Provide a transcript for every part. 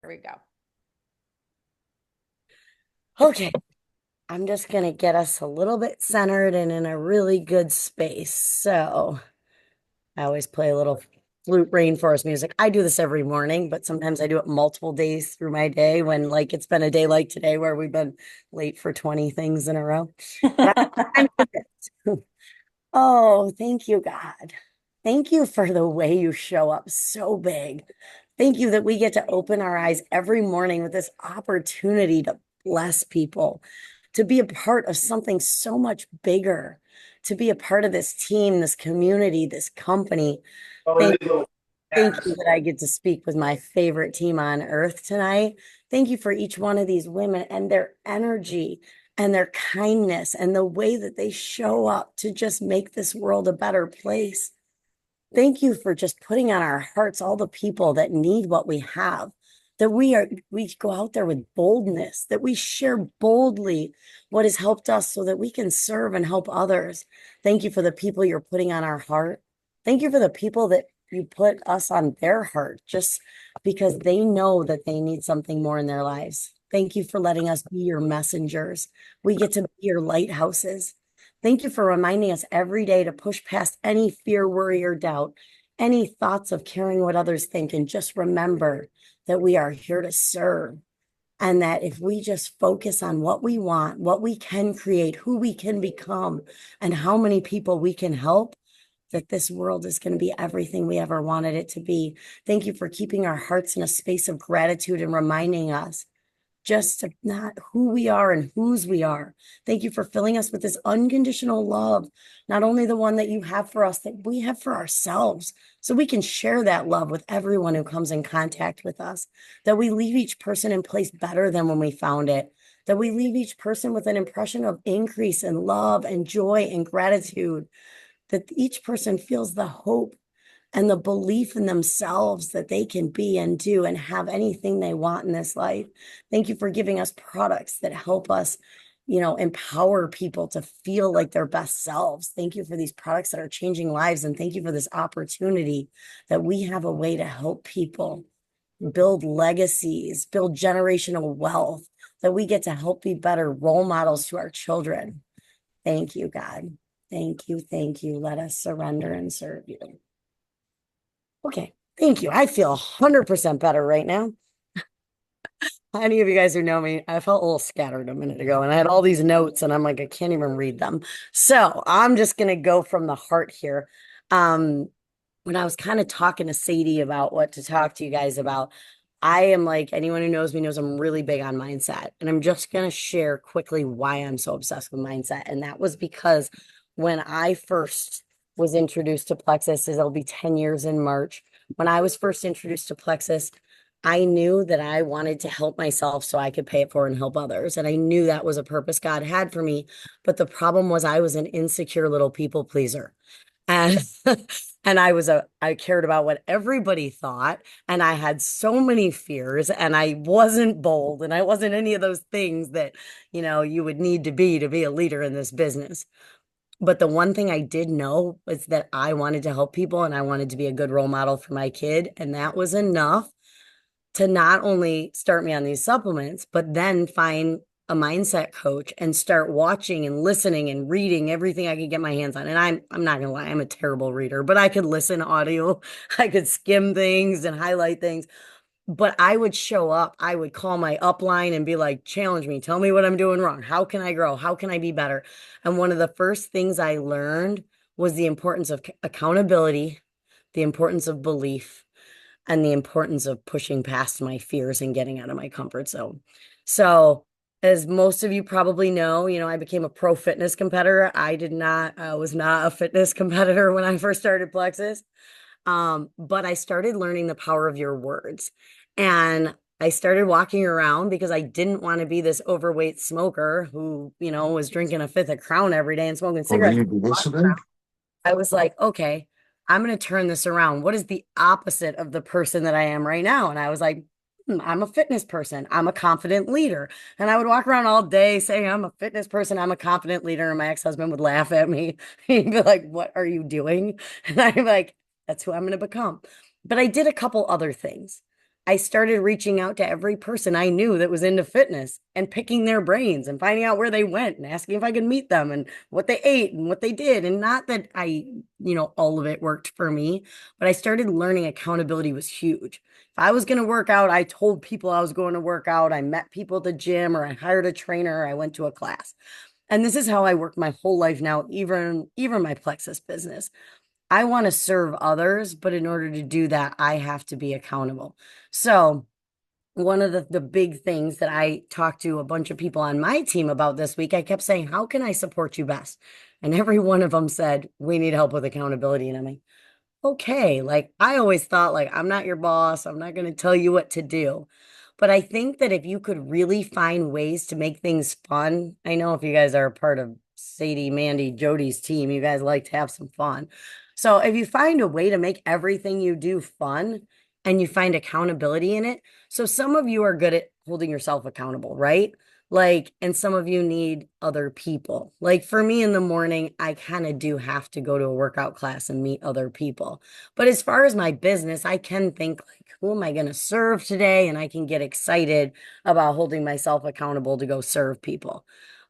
we go. Okay, I'm just going to get us a little bit centered and in a really good space. So I always play a little flute rainforest music. I do this every morning, but sometimes I do it multiple days through my day when, like, it's been a day like today where we've been late for 20 things in a row. But I'm with it. Oh, thank you, God. Thank you for the way you show up so big. Thank you that we get to open our eyes every morning with this opportunity to bless people, to be a part of something so much bigger, to be a part of this team, this community, this company. Thank, thank you that I get to speak with my favorite team on earth tonight. Thank you for each one of these women and their energy and their kindness and the way that they show up to just make this world a better place. Thank you for just putting on our hearts all the people that need what we have, that we go out there with boldness, that we share boldly what has helped us so that we can serve and help others. Thank you for the people you're putting on our heart. Thank you for the people that you put us on their heart just because they know that they need something more in their lives. Thank you for letting us be your messengers. We get to be your lighthouses. Thank you for reminding us every day to push past any fear, worry, or doubt, any thoughts of caring what others think, and just remember that we are here to serve. And that if we just focus on what we want, what we can create, who we can become, and how many people we can help, that this world is going to be everything we ever wanted it to be. Thank you for keeping our hearts in a space of gratitude and reminding us just to not who we are and whose we are. Thank you for filling us with this unconditional love, not only the one that you have for us, that we have for ourselves, so we can share that love with everyone who comes in contact with us, that we leave each person in place better than when we found it, that we leave each person with an impression of increase and love and joy and gratitude, that each person feels the hope and the belief in themselves that they can be and do and have anything they want in this life. Thank you for giving us products that help us, empower people to feel like their best selves. Thank you for these products that are changing lives. And thank you for this opportunity that we have a way to help people build legacies, build generational wealth, that we get to help be better role models to our children. Thank you, God. Thank you. Thank you. Let us surrender and serve you. Okay, thank you. I feel 100% better right now. Any of you guys who know me, I felt a little scattered a minute ago and I had all these notes and I'm like, I can't even read them. So I'm just going to go from the heart here. Um, when I was kind of talking to Sadie about what to talk to you guys about, I am like, anyone who knows me knows I'm really big on mindset. And I'm just going to share quickly why I'm so obsessed with mindset. And that was because when I first was introduced to Plexus, it'll be 10 years in March. When I was first introduced to Plexus, I knew that I wanted to help myself so I could pay it forward and help others. And I knew that was a purpose God had for me. But the problem was I was an insecure little people pleaser. And and I cared about what everybody thought. And I had so many fears and I wasn't bold and I wasn't any of those things that, you would need to be a leader in this business. But the one thing I did know was that I wanted to help people and I wanted to be a good role model for my kid. And that was enough to not only start me on these supplements, but then find a mindset coach and start watching and listening and reading everything I could get my hands on. And I'm not gonna lie, I'm a terrible reader, but I could listen audio, I could skim things and highlight things. But I would show up, I would call my upline and be like, challenge me, tell me what I'm doing wrong. How can I grow? How can I be better? And one of the first things I learned was the importance of accountability, the importance of belief, and the importance of pushing past my fears and getting out of my comfort zone. So, as most of you probably know, I became a pro fitness competitor. I did not, was not a fitness competitor when I first started Plexus. But I started learning the power of your words. And I started walking around because I didn't want to be this overweight smoker who, was drinking a fifth of Crown every day and smoking Oh, will cigarettes. you do this today? I was like, okay, I'm going to turn this around. What is the opposite of the person that I am right now? And I was like, I'm a fitness person. I'm a confident leader. And I would walk around all day saying, I'm a fitness person. I'm a confident leader. And my ex-husband would laugh at me. He'd be like, what are you doing? And I'm like, that's who I'm going to become. But I did a couple other things. I started reaching out to every person I knew that was into fitness and picking their brains and finding out where they went and asking if I could meet them and what they ate and what they did. And not that all of it worked for me, but I started learning accountability was huge. If I was going to work out, I told people I was going to work out. I met people at the gym or I hired a trainer or I went to a class. And this is how I work my whole life now, even my plexus business. I want to serve others, but in order to do that, I have to be accountable. So, one of the big things that I talked to a bunch of people on my team about this week, I kept saying, how can I support you best? And every one of them said, we need help with accountability. And I'm like, okay, like I always thought, like, I'm not your boss. I'm not going to tell you what to do. But I think that if you could really find ways to make things fun, I know if you guys are a part of Sadie, Mandy, Jody's team, you guys like to have some fun. So if you find a way to make everything you do fun and you find accountability in it, so some of you are good at holding yourself accountable, right? Like, and some of you need other people. Like for me in the morning, I kind of do have to go to a workout class and meet other people. But as far as my business, I can think like, who am I going to serve today? And I can get excited about holding myself accountable to go serve people.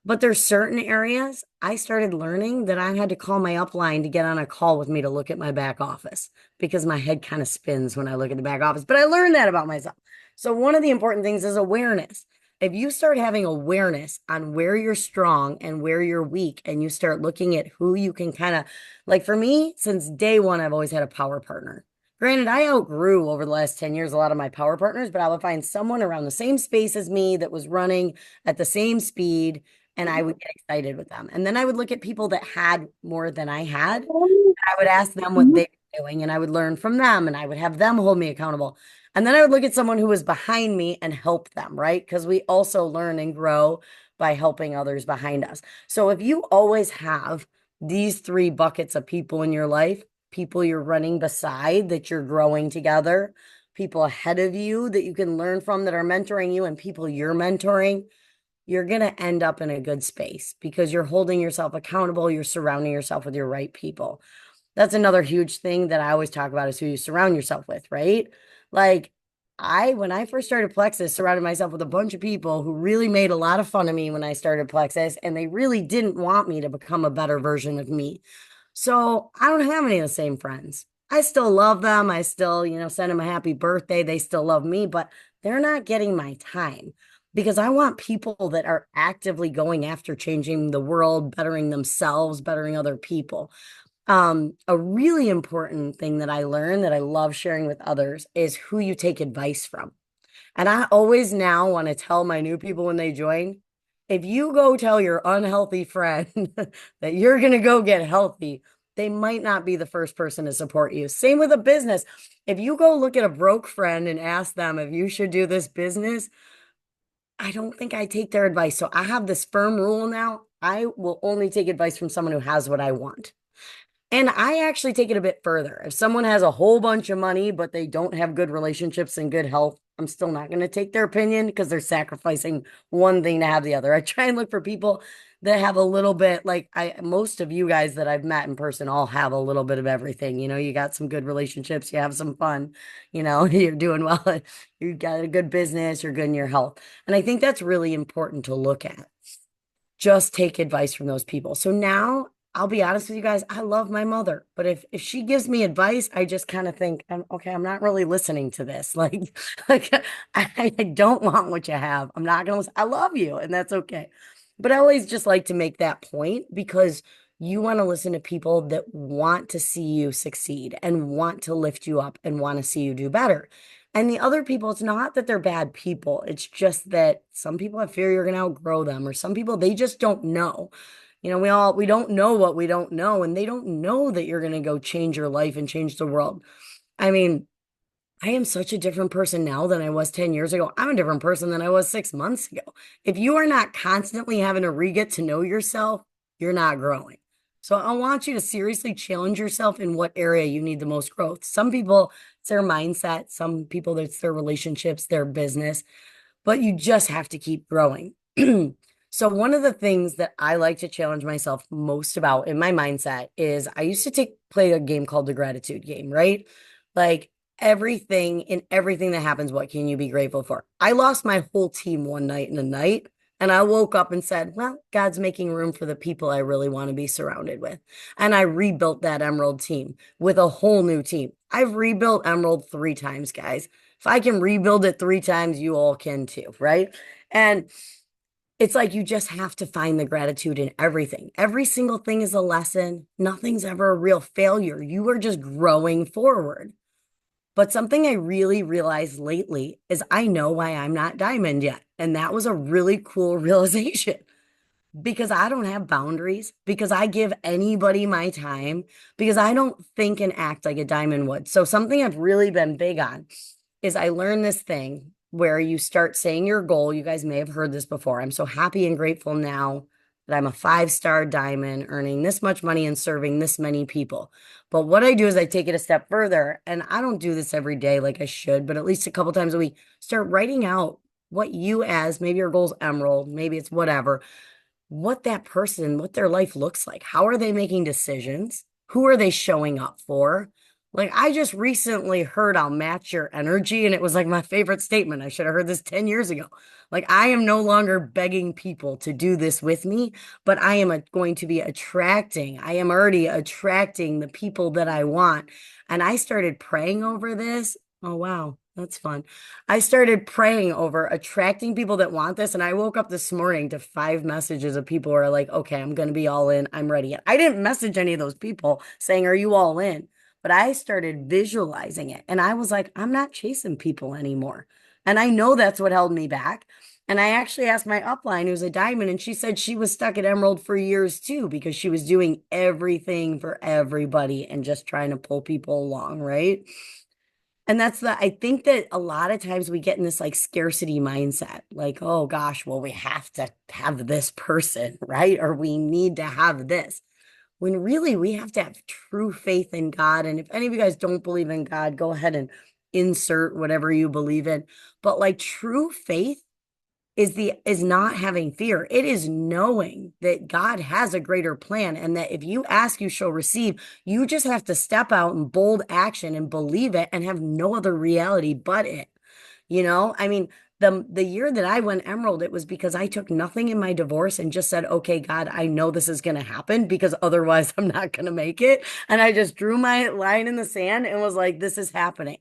But there's certain areas I started learning that I had to call my upline to get on a call with me to look at my back office because my head kind of spins when I look at the back office. But I learned that about myself. So one of the important things is awareness. If you start having awareness on where you're strong and where you're weak, and you start looking at who you can kind of, like for me, since day one, I've always had a power partner. Granted, I outgrew over the last 10 years a lot of my power partners, but I would find someone around the same space as me that was running at the same speed, and I would get excited with them. And then I would look at people that had more than I had. I would ask them what they were doing, and I would learn from them, and I would have them hold me accountable. And then I would look at someone who was behind me and help them, right? Because we also learn and grow by helping others behind us. So if you always have these three buckets of people in your life, people you're running beside that you're growing together, people ahead of you that you can learn from that are mentoring you, and people you're mentoring, you're going to end up in a good space because you're holding yourself accountable. You're surrounding yourself with your right people. That's another huge thing that I always talk about is who you surround yourself with, right? Like when I first started Plexus, surrounded myself with a bunch of people who really made a lot of fun of me when I started Plexus, and they really didn't want me to become a better version of me. So I don't have any of the same friends. I still love them. I still, send them a happy birthday. They still love me, but they're not getting my time because I want people that are actively going after changing the world, bettering themselves, bettering other people. A really important thing that I learned that I love sharing with others is who you take advice from. And I always now want to tell my new people when they join, if you go tell your unhealthy friend that you're going to go get healthy, they might not be the first person to support you. Same with a business. If you go look at a broke friend and ask them if you should do this business, I don't think I take their advice. So I have this firm rule now. I will only take advice from someone who has what I want. And I actually take it a bit further. If someone has a whole bunch of money, but they don't have good relationships and good health, I'm still not going to take their opinion because they're sacrificing one thing to have the other. I try and look for people that have a little bit, like most of you guys that I've met in person all have a little bit of everything. You got some good relationships, you have some fun, you're doing well, you got a good business, you're good in your health. And I think that's really important to look at. Just take advice from those people. So now I'll be honest with you guys, I love my mother, but if she gives me advice, I just kind of think, okay, I'm not really listening to this. Like I don't want what you have. I'm not gonna listen. I love you, and that's okay. But I always just like to make that point because you want to listen to people that want to see you succeed and want to lift you up and want to see you do better. And the other people, it's not that they're bad people. It's just that some people have fear you're going to outgrow them, or some people, they just don't know. We don't know what we don't know, and they don't know that you're going to go change your life and change the world. I mean, I am such a different person now than I was 10 years ago. I'm a different person than I was 6 months ago. If you are not constantly having to re-get to know yourself, you're not growing. So I want you to seriously challenge yourself in what area you need the most growth. Some people, it's their mindset. Some people, it's their relationships, their business, but you just have to keep growing. So one of the things that I like to challenge myself most about in my mindset is I used to play a game called the gratitude game, right? Like everything in everything that happens, what can you be grateful for? I lost my whole team one night in the night, and I woke up and said, well, God's making room for the people I really want to be surrounded with. And I rebuilt that Emerald team with a whole new team. I've rebuilt Emerald 3 times, guys. If I can rebuild it 3 times, you all can too, right? And it's like you just have to find the gratitude in everything. Every single thing is a lesson. Nothing's ever a real failure. You are just growing forward. But something I really realized lately is I know why I'm not diamond yet. And that was a really cool realization because I don't have boundaries, because I give anybody my time, because I don't think and act like a diamond would. So, something I've really been big on is I learned this thing where you start saying your goal. You guys may have heard this before. I'm so happy and grateful now that I'm a 5-star diamond, earning this much money and serving this many people. But what I do is I take it a step further, and I don't do this every day like I should, but at least a couple times a week, start writing out what you as maybe your goal's emerald, maybe it's whatever, what that person, what their life looks like. How are they making decisions? Who are they showing up for? Like, I just recently heard I'll match your energy, and it was like my favorite statement. I should have heard this 10 years ago. Like, I am no longer begging people to do this with me, but I am going to be attracting, I am already attracting the people that I want. And I started praying over this. Oh, wow. That's fun. I started praying over attracting people that want this. And I woke up this morning to 5 messages of people who are like, okay, I'm going to be all in. I'm ready. I didn't message any of those people saying, are you all in? But I started visualizing it. And I was like, I'm not chasing people anymore. And I know that's what held me back. And I actually asked my upline, who's a diamond, and she said she was stuck at Emerald for years too, because she was doing everything for everybody and just trying to pull people along, right? And I think that a lot of times we get in this like scarcity mindset, like, oh gosh, well, we have to have this person, right? Or we need to have this. When really we have to have true faith in God. And if any of you guys don't believe in God, go ahead and insert whatever you believe in. But like true faith is not having fear. It is knowing that God has a greater plan and that if you ask, you shall receive. You just have to step out in bold action and believe it and have no other reality but it. I mean, the year that I went Emerald, it was because I took nothing in my divorce and just said, okay, God, I know this is going to happen because otherwise I'm not going to make it. And I just drew my line in the sand and was like, this is happening.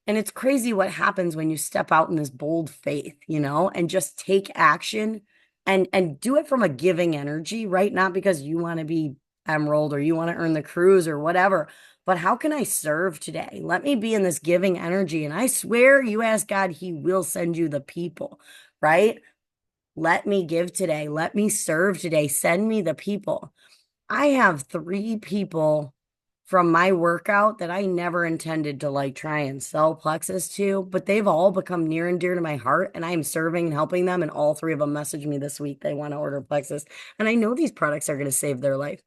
And it's crazy what happens when you step out in this bold faith, and just take action and do it from a giving energy, right? Not because you want to be Emerald or you want to earn the cruise or whatever, but how can I serve today? Let me be in this giving energy. And I swear you ask God, he will send you the people, right? Let me give today. Let me serve today. Send me the people. I have 3 people from my workout that I never intended to like try and sell plexus to, but they've all become near and dear to my heart, and I am serving and helping them. And all 3 of them messaged me this week. They want to order plexus, and I know these products are going to save their life.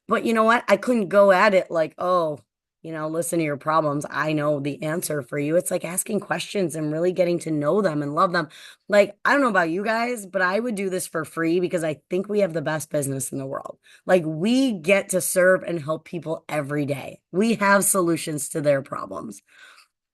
But you know what? I couldn't go at it like, oh, listen to your problems. I know the answer for you. It's like asking questions and really getting to know them and love them. Like, I don't know about you guys, but I would do this for free because I think we have the best business in the world. Like, we get to serve and help people every day. We have solutions to their problems.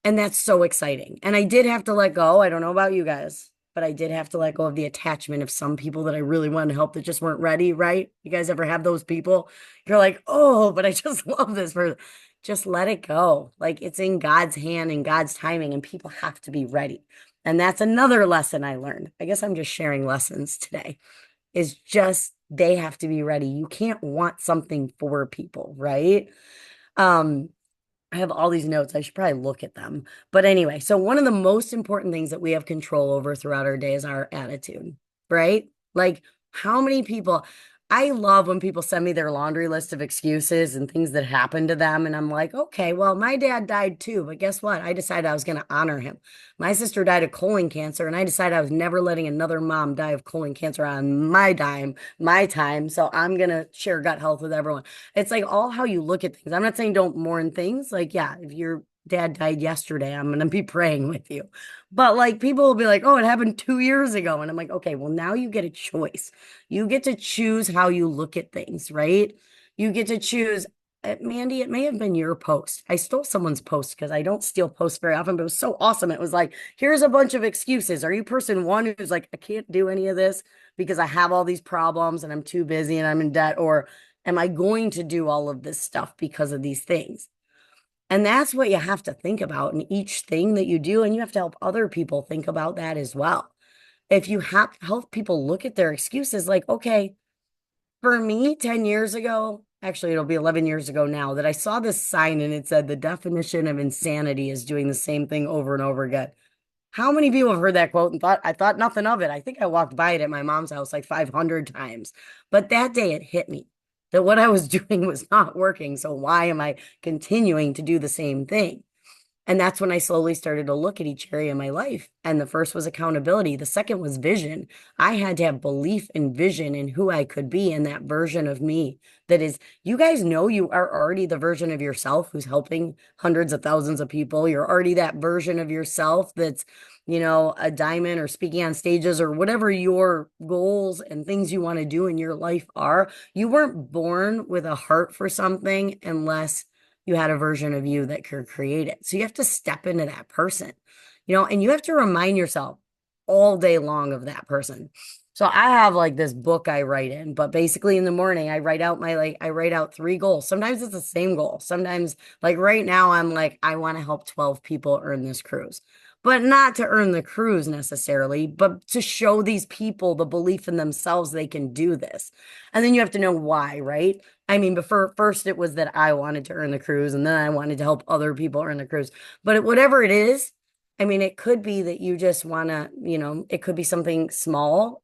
And that's so exciting. And I did have to let go. I don't know about you guys, but I did have to let go of the attachment of some people that I really wanted to help that just weren't ready, right? You guys ever have those people? You're like, oh, but I just love this person. Just let it go. Like, it's in God's hand and God's timing, and people have to be ready. And that's another lesson I learned. I guess I'm just sharing lessons today, is just they have to be ready. You can't want something for people, right? Um, I have all these notes. I should probably look at them. But anyway, so one of the most important things that we have control over throughout our day is our attitude, right? Like, how many people, I love when people send me their laundry list of excuses and things that happened to them. And I'm like, okay, well, my dad died too. But guess what? I decided I was going to honor him. My sister died of colon cancer, and I decided I was never letting another mom die of colon cancer on my dime, my time. So I'm going to share gut health with everyone. It's like all how you look at things. I'm not saying don't mourn things. Like, yeah, if your dad died yesterday, I'm going to be praying with you. But like, people will be like, oh, it happened 2 years ago. And I'm like, okay, well, now you get a choice. You get to choose how you look at things, right? You get to choose. Mandy, it may have been your post. I stole someone's post because I don't steal posts very often, but it was so awesome. It was like, here's a bunch of excuses. Are you person one who's like, I can't do any of this because I have all these problems and I'm too busy and I'm in debt? Or am I going to do all of this stuff because of these things? And that's what you have to think about in each thing that you do. And you have to help other people think about that as well. If you have help people look at their excuses, like, okay, for me, 10 years ago, actually, it'll be 11 years ago now, that I saw this sign and it said the definition of insanity is doing the same thing over and over again. How many people have heard that quote and thought, I thought nothing of it? I think I walked by it at my mom's house like 500 times. But that day it hit me that what I was doing was not working. So why am I continuing to do the same thing? And that's when I slowly started to look at each area of my life. And the first was accountability. The second was vision. I had to have belief and vision in who I could be and that version of me that is, you guys know you are already the version of yourself who's helping hundreds of thousands of people. You're already that version of yourself that's, a diamond or speaking on stages or whatever your goals and things you want to do in your life are. You weren't born with a heart for something unless you had a version of you that could create it. So you have to step into that person, and you have to remind yourself all day long of that person. So I have like this book I write in, but basically in the morning I write out I write out 3 goals. Sometimes it's the same goal. Sometimes like right now I'm like, I want to help 12 people earn this cruise. But not to earn the cruise necessarily, but to show these people the belief in themselves they can do this. And then you have to know why, right? I mean, before first it was that I wanted to earn the cruise and then I wanted to help other people earn the cruise. But whatever it is, I mean, it could be that you just want to, it could be something small.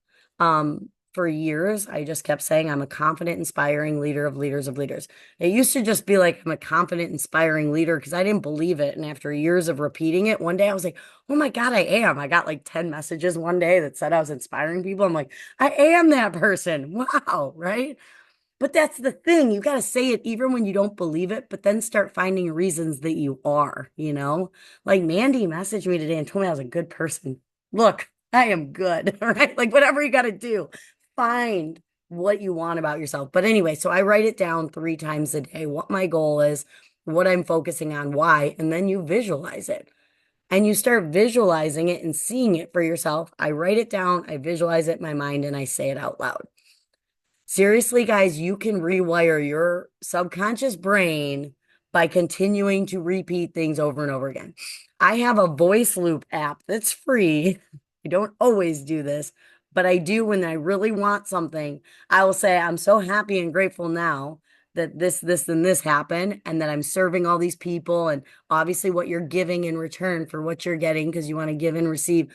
For years, I just kept saying I'm a confident, inspiring leader of leaders of leaders. It used to just be like I'm a confident, inspiring leader because I didn't believe it. And after years of repeating it, one day I was like, oh my God, I am. I got like 10 messages one day that said I was inspiring people. I'm like, I am that person. Wow. Right. But that's the thing. You got to say it even when you don't believe it, but then start finding reasons that you are. Like Mandy messaged me today and told me I was a good person. Look, I am good. All right. Like whatever you got to do, find what you want about yourself. But anyway, so I write it down 3 times a day, what my goal is, what I'm focusing on, why, and then you visualize it. And you start visualizing it and seeing it for yourself. I write it down, I visualize it in my mind, and I say it out loud. Seriously, guys, you can rewire your subconscious brain by continuing to repeat things over and over again. I have a voice loop app that's free. I don't always do this, but I do when I really want something. I will say, I'm so happy and grateful now that this, and this happened, and that I'm serving all these people, and obviously what you're giving in return for what you're getting because you want to give and receive.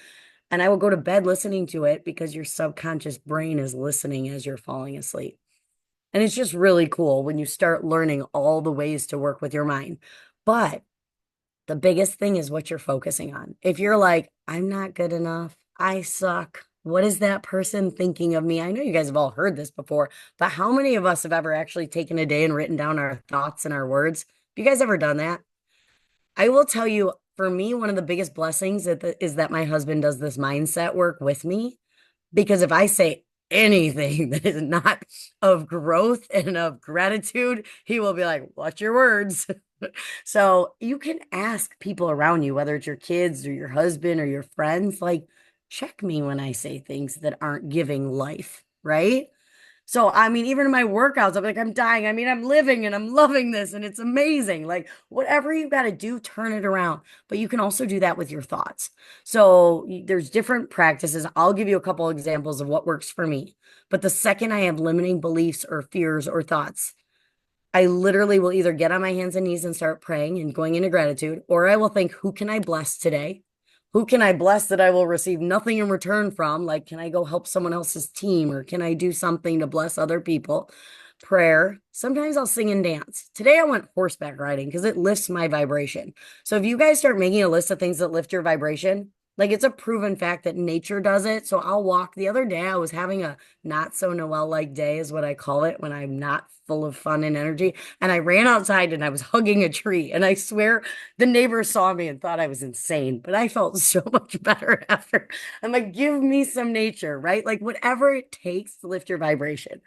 And I will go to bed listening to it because your subconscious brain is listening as you're falling asleep. And it's just really cool when you start learning all the ways to work with your mind. But the biggest thing is what you're focusing on. If you're like, I'm not good enough, I suck. What is that person thinking of me? I know you guys have all heard this before, but how many of us have ever actually taken a day and written down our thoughts and our words? Have you guys ever done that? I will tell you, for me, one of the biggest blessings is that my husband does this mindset work with me. Because if I say anything that is not of growth and of gratitude, he will be like, watch your words. So you can ask people around you, whether it's your kids or your husband or your friends, like, check me when I say things that aren't giving life, right? So, I mean, even in my workouts, I'm like, I'm dying. I mean, I'm living and I'm loving this and it's amazing. Like, whatever you got to do, turn it around. But you can also do that with your thoughts. So, there's different practices. I'll give you a couple examples of what works for me. But the second I have limiting beliefs or fears or thoughts, I literally will either get on my hands and knees and start praying and going into gratitude, or I will think, who can I bless today? Who can I bless that I will receive nothing in return from? Like, can I go help someone else's team or can I do something to bless other people? Prayer. Sometimes I'll sing and dance. Today I went horseback riding because it lifts my vibration. So if you guys start making a list of things that lift your vibration, like it's a proven fact that nature does it. So I'll walk. The other day I was having a not so Noelle-like day is what I call it when I'm not full of fun and energy. And I ran outside and I was hugging a tree. And I swear the neighbors saw me and thought I was insane, but I felt so much better after. I'm like, give me some nature, right? Like whatever it takes to lift your vibration.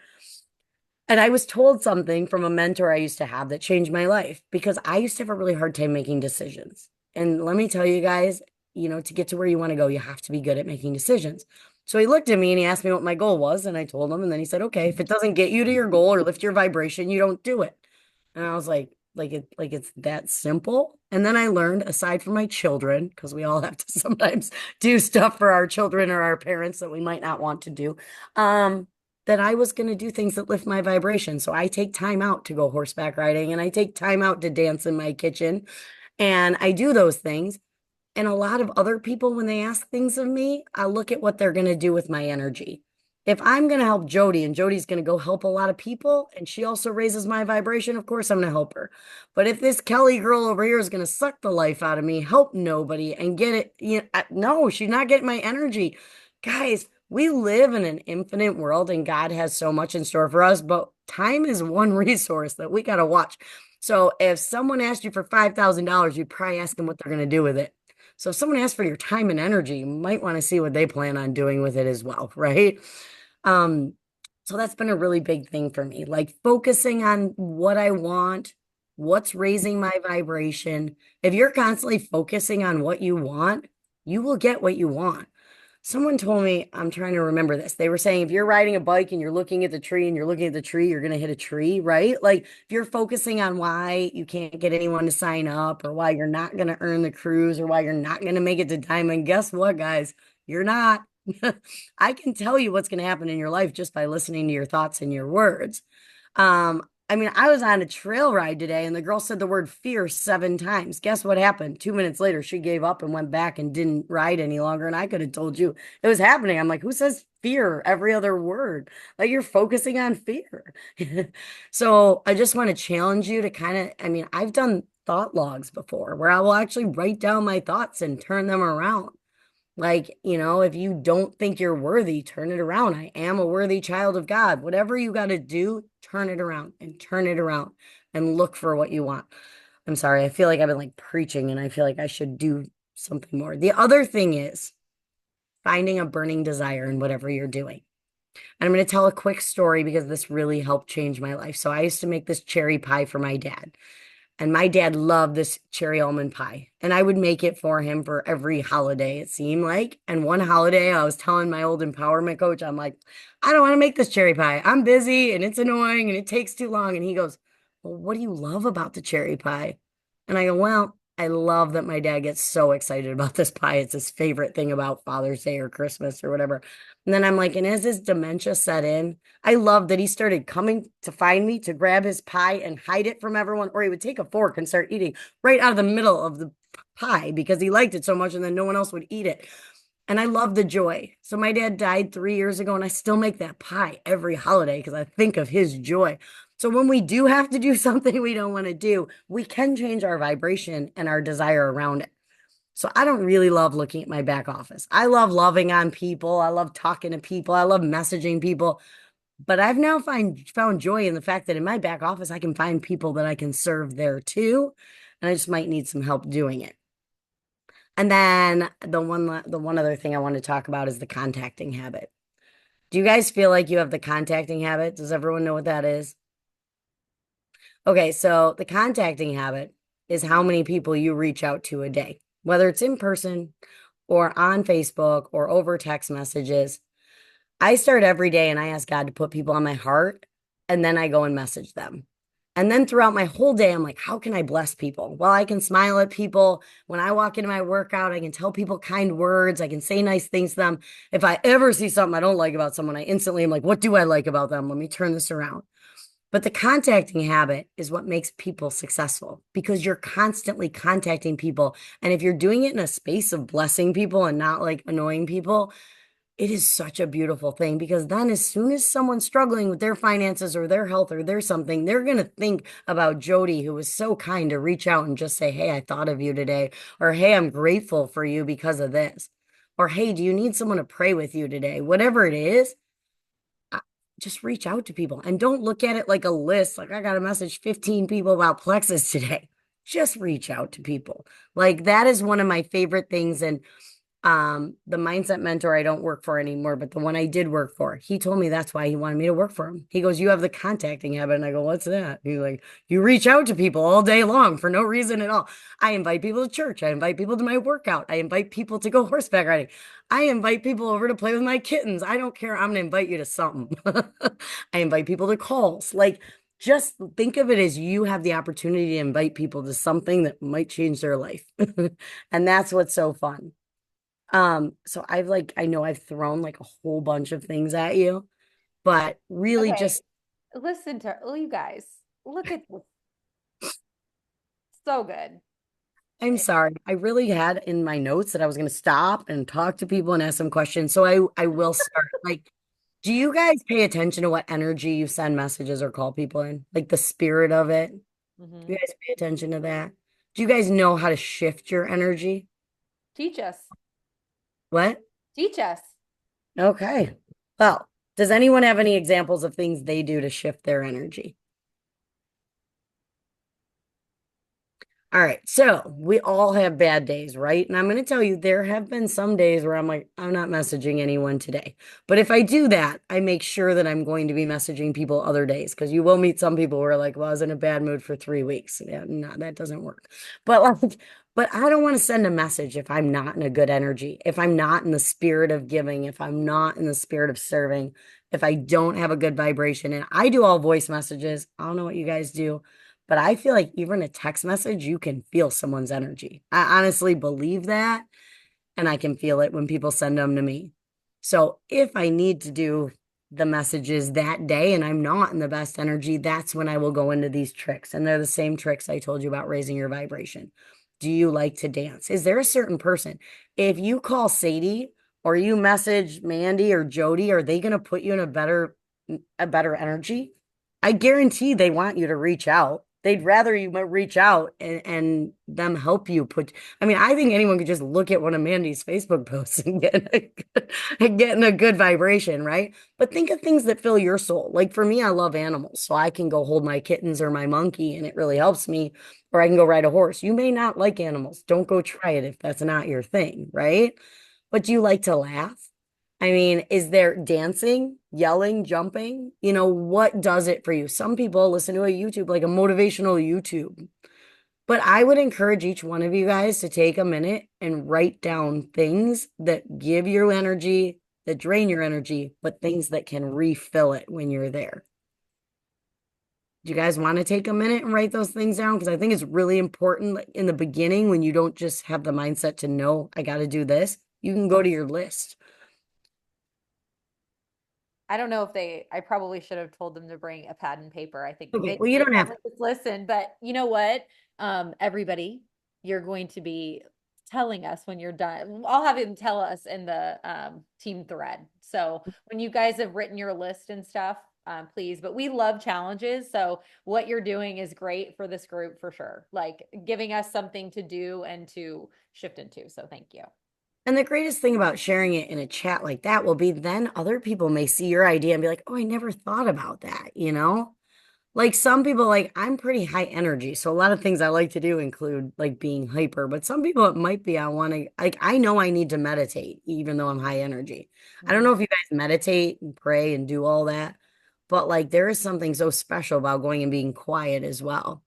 And I was told something from a mentor I used to have that changed my life because I used to have a really hard time making decisions. And let me tell you guys, to get to where you want to go, you have to be good at making decisions. So he looked at me and he asked me what my goal was, and I told him, and then he said, "Okay, if it doesn't get you to your goal or lift your vibration, you don't do it." And I was like it's that simple. And then I learned, aside from my children, because we all have to sometimes do stuff for our children or our parents that we might not want to do, um, that I was going to do things that lift my vibration. So I take time out to go horseback riding and I take time out to dance in my kitchen and I do those things. And a lot of other people, when they ask things of me, I look at what they're going to do with my energy. If I'm going to help Jody and Jody's going to go help a lot of people and she also raises my vibration, of course I'm going to help her. But if this Kelly girl over here is going to suck the life out of me, help nobody and get it, no, she's not getting my energy. Guys, we live in an infinite world and God has so much in store for us, but time is one resource that we got to watch. So if someone asked you for $5,000, you'd probably ask them what they're going to do with it. So if someone asks for your time and energy, you might want to see what they plan on doing with it as well, right? Um, so that's been a really big thing for me, like focusing on what I want, what's raising my vibration. If you're constantly focusing on what you want, you will get what you want. Someone told me, I'm trying to remember this. They were saying if you're riding a bike and you're looking at the tree and you're looking at the tree, you're going to hit a tree, right? Like if you're focusing on why you can't get anyone to sign up or why you're not going to earn the cruise or why you're not going to make it to Diamond, guess what, guys? You're not. I can tell you what's going to happen in your life just by listening to your thoughts and your words. I mean, I was on a trail ride today and the girl said the word fear 7 times. Guess what happened? 2 minutes later, she gave up and went back and didn't ride any longer. And I could have told you it was happening. I'm like, who says fear every other word? Like you're focusing on fear. So I just want to challenge you to I mean, I've done thought logs before where I will actually write down my thoughts and turn them around. Like, if you don't think you're worthy, turn it around. I am a worthy child of God. Whatever you got to do, turn it around and turn it around and look for what you want. I'm sorry. I feel like I've been like preaching and I feel like I should do something more. The other thing is finding a burning desire in whatever you're doing. And I'm going to tell a quick story because this really helped change my life. So I used to make this cherry pie for my dad. And my dad loved this cherry almond pie. And I would make it for him for every holiday, it seemed like. And one holiday, I was telling my old empowerment coach, I'm like, I don't want to make this cherry pie. I'm busy and it's annoying and it takes too long. And he goes, well, what do you love about the cherry pie? And I go, well, I love that my dad gets so excited about this pie. It's his favorite thing about Father's Day or Christmas or whatever. And then I'm like, and as his dementia set in, I love that he started coming to find me to grab his pie and hide it from everyone, or he would take a fork and start eating right out of the middle of the pie because he liked it so much and then no one else would eat it. And I love the joy. So my dad died 3 years ago and I still make that pie every holiday because I think of his joy. So when we do have to do something we don't want to do, we can change our vibration and our desire around it. So I don't really love looking at my back office. I love loving on people. I love talking to people. I love messaging people. But I've now found joy in the fact that in my back office, I can find people that I can serve there too. And I just might need some help doing it. And then the one other thing I want to talk about is the contacting habit. Do you guys feel like you have the contacting habit? Does everyone know what that is? Okay, so the contacting habit is how many people you reach out to a day, whether it's in person or on Facebook or over text messages. I start every day and I ask God to put people on my heart, and then I go and message them. And then throughout my whole day, I'm like, how can I bless people? Well, I can smile at people. When I walk into my workout, I can tell people kind words. I can say nice things to them. If I ever see something I don't like about someone, I instantly am like, what do I like about them? Let me turn this around. But the contacting habit is what makes people successful because you're constantly contacting people. And if you're doing it in a space of blessing people and not like annoying people, it is such a beautiful thing because then as soon as someone's struggling with their finances or their health or their something, they're going to think about Jody, who was so kind to reach out and just say, hey, I thought of you today, or hey, I'm grateful for you because of this, or hey, do you need someone to pray with you today? Whatever it is, just reach out to people and don't look at it like a list. Like I got to message 15 people about plexus today. Just reach out to people. Like that is one of my favorite things. And The mindset mentor I don't work for anymore, but the one I did work for, he told me that's why he wanted me to work for him. He goes, "You have the contacting habit." And I go, "What's that?" He's like, "You reach out to people all day long for no reason at all. I invite people to church. I invite people to my workout. I invite people to go horseback riding. I invite people over to play with my kittens. I don't care. I'm gonna invite you to something." I invite people to calls. Like, just think of it as you have the opportunity to invite people to something that might change their life. And that's what's so fun. So I know I've thrown like a whole bunch of things at you, but really Okay, just, listen to oh, you guys. Look at this. So good. I'm sorry. I really had in my notes that I was going to stop and talk to people and ask some questions. So I will start. Like, do you guys pay attention to what energy you send messages or call people in? Like the spirit of it? Hmm. Do you guys pay attention to that? Do you guys know how to shift your energy? Teach us. What? Teach us. Okay. Well, does anyone have any examples of things they do to shift their energy? All right, so we all have bad days, right? And I'm going to tell you, there have been some days where I'm like, I'm not messaging anyone today. But if I do that, I make sure that I'm going to be messaging people other days because you will meet some people who are like, well, I was in a bad mood for 3 weeks. Yeah, no, that doesn't work. But I don't want to send a message if I'm not in a good energy, if I'm not in the spirit of giving, if I'm not in the spirit of serving, if I don't have a good vibration. And I do all voice messages. I don't know what you guys do. But I feel like even a text message, you can feel someone's energy. I honestly believe that. And I can feel it when people send them to me. So if I need to do the messages that day and I'm not in the best energy, that's when I will go into these tricks. And they're the same tricks I told you about raising your vibration. Do you like to dance? Is there a certain person? If you call Sadie or you message Mandy or Jody, are they going to put you in a better energy? I guarantee they want you to reach out. They'd rather you reach out and them help you put. I mean, I think anyone could just look at one of Mandy's Facebook posts and get in a good vibration, right? But think of things that fill your soul. Like for me, I love animals, so I can go hold my kittens or my monkey, and it really helps me. Or I can go ride a horse. You may not like animals. Don't go try it if that's not your thing, right? But do you like to laugh? I mean, is there dancing, yelling, jumping? What does it for you? Some people listen to a YouTube, like a motivational YouTube. But I would encourage each one of you guys to take a minute and write down things that give you energy, that drain your energy, but things that can refill it when you're there. Do you guys want to take a minute and write those things down? Because I think it's really important like, in the beginning when you don't just have the mindset to know, I got to do this. You can go to your list. I don't know if I probably should have told them to bring a pad and paper. I think Okay, they well, you they don't have probably just listen, but you know what? Everybody, you're going to be telling us when you're done. I'll have him tell us in the team thread. So when you guys have written your list and stuff, please. But we love challenges. So what you're doing is great for this group for sure. Like giving us something to do and to shift into. So thank you. And the greatest thing about sharing it in a chat like that will be then other people may see your idea and be like, oh, I never thought about that? Like some people, like I'm pretty high energy. So a lot of things I like to do include like being hyper, but some people it might be I want to, like, I know I need to meditate, even though I'm high energy. I don't Mhm. know if you guys meditate and pray and do all that, but like there is something so special about going and being quiet as well.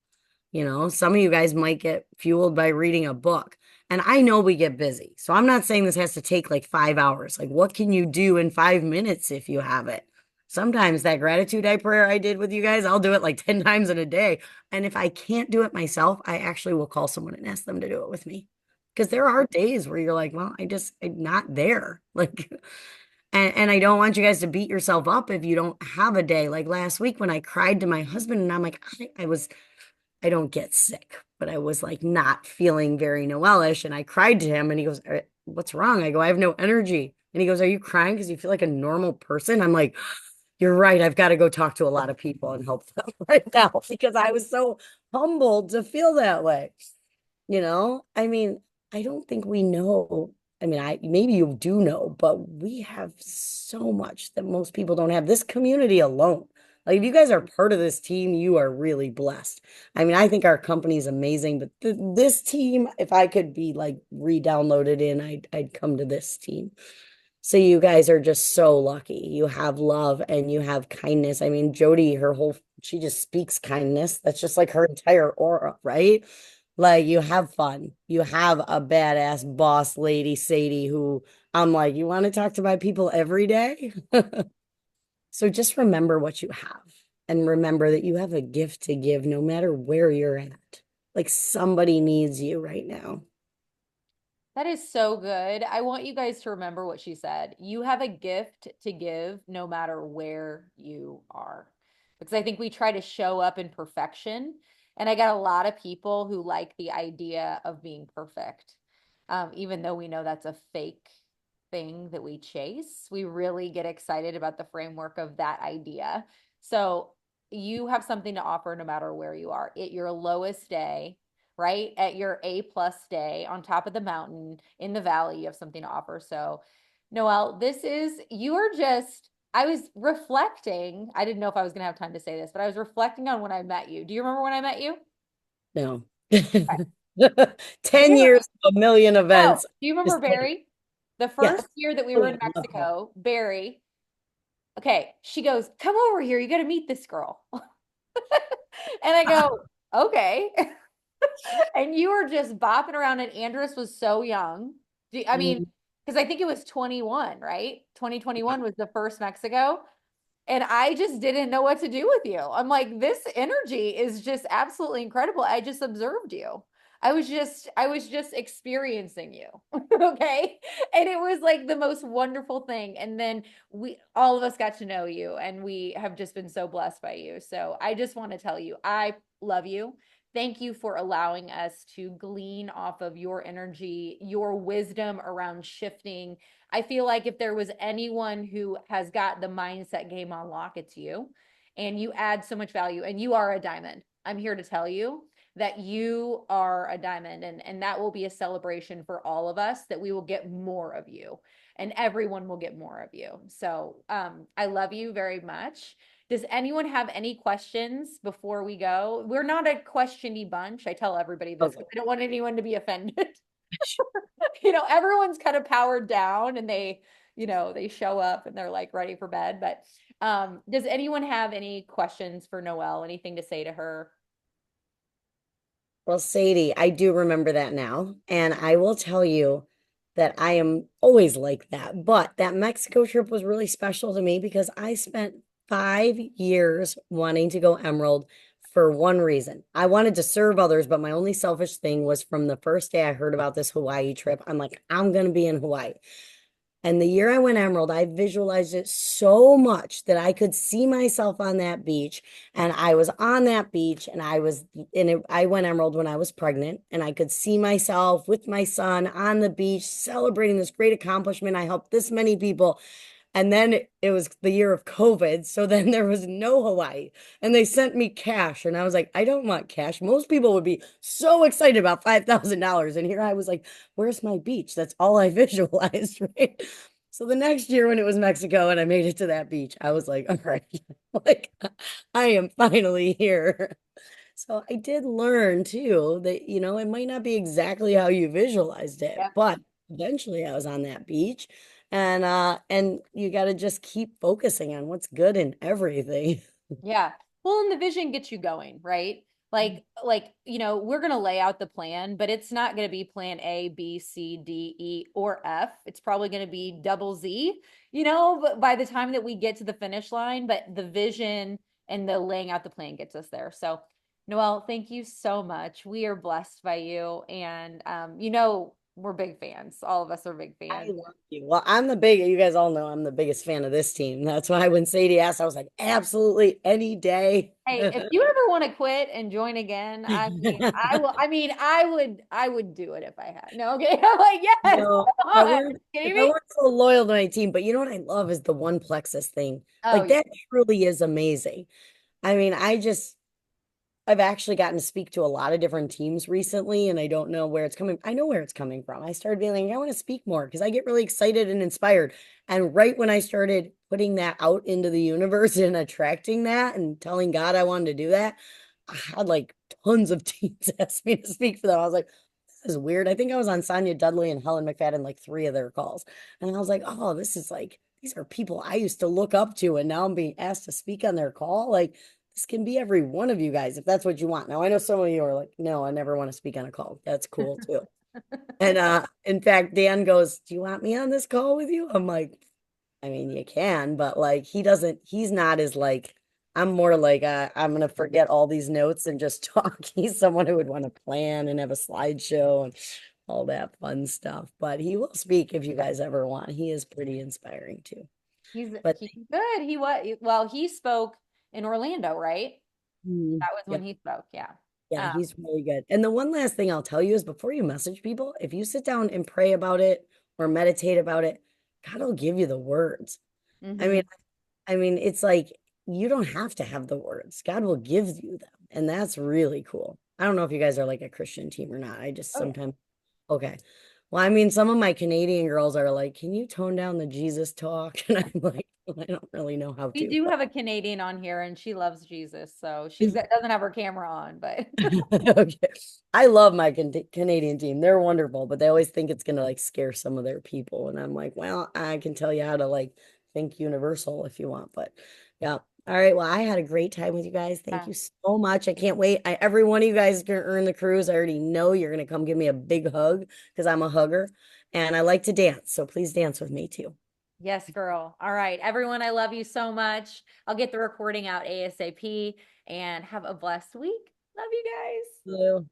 Some of you guys might get fueled by reading a book. And I know we get busy. So I'm not saying this has to take like 5 hours. Like, what can you do in 5 minutes if you have it? Sometimes that gratitude I prayer I did with you guys, I'll do it like 10 times in a day. And if I can't do it myself, I actually will call someone and ask them to do it with me. Because there are days where you're like, well, I'm not there. Like, and I don't want you guys to beat yourself up if you don't have a day. Like last week when I cried to my husband and I'm like, I don't get sick, but I was like not feeling very Noelish. And I cried to him and he goes, What's wrong? I go, I have no energy. And he goes, Are you crying because you feel like a normal person? I'm like, You're right. I've got to go talk to a lot of people and help them right now because I was so humbled to feel that way. I mean, I don't think we know. I mean, I maybe you do know, but we have so much that most people don't have. This community alone. Like if you guys are part of this team, you are really blessed. I mean, I think our company is amazing, but this team, if I could be like re-downloaded in, I'd come to this team. So you guys are just so lucky. You have love and you have kindness. I mean, Jody, she just speaks kindness. That's just like her entire aura, right? Like you have fun. You have a badass boss lady, Sadie, who I'm like, you want to talk to my people every day? So just remember what you have and remember that you have a gift to give no matter where you're at. Like somebody needs you right now. That is so good. I want you guys to remember what she said. You have a gift to give no matter where you are. Because I think we try to show up in perfection. And I got a lot of people who like the idea of being perfect. Even though we know that's a fake thing that we chase, we really get excited about the framework of that idea. So you have something to offer no matter where you are. At your lowest day, right? At your A+ day on top of the mountain in the valley, you have something to offer. So, Noelle, you are just, I was reflecting. I didn't know if I was going to have time to say this, but I was reflecting on when I met you. Do you remember when I met you? No. Okay. 10 years, a million Oh, events. do you remember Just like, Barry? The yes. first year that we Oh, were yeah, in I love her. Mexico, Barry, okay, she goes, "Come over here. You got to meet this girl." And I go, "Okay." And you were just bopping around, and Andrus was so young. I mean, Mm, because I think it was 21, right? 2021 was the first Mexico. And I just didn't know what to do with you. I'm like, this energy is just absolutely incredible. I just observed you. I was just experiencing you. Okay. And it was like the most wonderful thing. And then all of us got to know you and we have just been so blessed by you. So I just want to tell you, I love you. Thank you for allowing us to glean off of your energy, your wisdom around shifting. I feel like if there was anyone who has got the mindset game on lock, it's you. And you add so much value, and you are a diamond. I'm here to tell you that you are a diamond, and that will be a celebration for all of us that we will get more of you and everyone will get more of you. So I love you very much. Does anyone have any questions before we go? We're not a questiony bunch. I tell everybody this okay. because I don't want anyone to be offended. Everyone's kind of powered down and they show up and they're like ready for bed. But does anyone have any questions for Noelle? Anything to say to her? Well, Sadie, I do remember that now. And I will tell you that I am always like that. But that Mexico trip was really special to me because I spent 5 years wanting to go Emerald for one reason. I wanted to serve others, but my only selfish thing was from the first day I heard about this Hawaii trip, I'm like, I'm going to be in Hawaii. And the year I went Emerald, I visualized it so much that I could see myself on that beach. And I was on that beach and I went Emerald when I was pregnant and I could see myself with my son on the beach celebrating this great accomplishment. I helped this many people. And then it was the year of COVID. So then there was no Hawaii. And they sent me cash. And I was like, I don't want cash. Most people would be so excited about $5,000. And here I was like, where's my beach? That's all I visualized, right? So the next year when it was Mexico and I made it to that beach, I was like, all right, like I am finally here. So I did learn too that, it might not be exactly how you visualized it, Yeah. but eventually I was on that beach and you got to just keep focusing on what's good in everything. Yeah. Well, and the vision gets you going, right? We're going to lay out the plan, but it's not going to be plan A, B, C, D, E, or F. It's probably going to be double Z, but by the time that we get to the finish line, but the vision and the laying out the plan gets us there. So, Noelle, thank you so much. We are blessed by you. And, we're big fans. All of us are big I fans. love you. Well, you guys all know I'm the biggest fan of this team. That's why when Sadie asked, I was like, absolutely any day. Hey, if you ever want to quit and join again, I mean, I will. I mean, I would do it if I had. No, okay. I'm like, yes, No, come on. if Kidding I me? weren't so loyal to my team, but you know what I love is the one plexus thing. Oh Like yeah, that truly is amazing. I mean, I've actually gotten to speak to a lot of different teams recently, and I don't know where it's coming. I know where it's coming from. I started being like, I want to speak more because I get really excited and inspired. And right when I started putting that out into the universe and attracting that and telling God I wanted to do that, I had like tons of teens ask me to speak for them. I was like, this is weird. I think I was on Sonia Dudley and Helen McFadden like three of their calls. And I was like, oh, this is like, these are people I used to look up to, and now I'm being asked to speak on their call. Like, this can be every one of you guys if that's what you want. Now, I know some of you are like, no, I never want to speak on a call. That's cool too. And in fact, Dan goes, do you want me on this call with you? I'm like, I mean, you can, but like he's not as like, I'm more like, I'm gonna forget all these notes and just talk. He's someone who would want to plan and have a slideshow and all that fun stuff. But he will speak if you guys ever want. He is pretty inspiring too. But He's good. He was well, he spoke in Orlando, right? mm, That was yeah, when he spoke. Yeah. yeah, Um, he's really good. And the one last thing I'll tell you is before you message people, if you sit down and pray about it or meditate about it, God will give you the words. I mean, mhm. it's like you don't have to have the words. God will give you them. And that's really cool. I don't know if you guys are like a Christian team or not. I just Oh yeah. sometimes, okay. Well, I mean, some of my Canadian girls are like, can you tone down the Jesus talk? And I'm like, well, I don't really know how We to, do but have a Canadian on here and she loves Jesus, so doesn't have her camera on, but okay. I love my Canadian team. They're wonderful, but they always think it's gonna like scare some of their people. And I'm like, well, I can tell you how to like think universal if you want. But yeah. All right. Well, I had a great time with you guys. Thank yeah. you so much. I can't wait. Every one of you guys is gonna earn the cruise. I already know you're gonna come give me a big hug because I'm a hugger and I like to dance. So please dance with me too. Yes, girl. All right. Everyone, I love you so much. I'll get the recording out ASAP and have a blessed week. Love you guys. Blue.